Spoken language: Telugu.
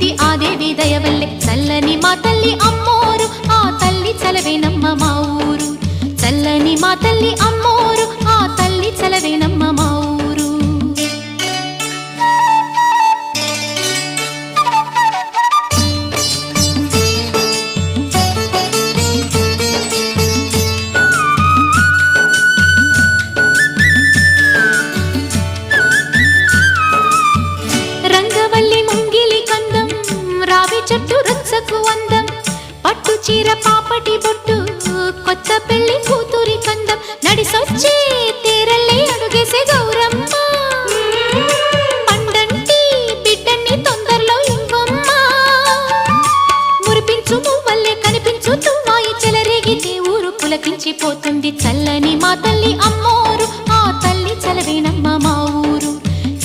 వెలిసింది ఆ దేవి దయవల్లే చల్లని మా తల్లి అమ్మోరు ఆ తల్లి చలవేనమ్మ మా ఊరు చల్లని మా తల్లి అమ్మోరు ఆ తల్లి చలవేనమ్మ మా ఊరు రంగవల్లి ముంగిలి కందం రావి చెట్టు రచ్చకు అందం పట్టు చీర పాపటి బొట్టు కొత్త పెళ్లి కూతురి కందం నడిసొచ్చి తీరల్లే అడుగేసే గౌరమ్మ పండంటి బిడ్డన్ని తొందరలో ఇంకొమ్మ మురిపించు మువ్వల్లే కనిపించు తుమ్మాయి చెలరేగితే ఊరు పులకించిపోతుంది చల్ల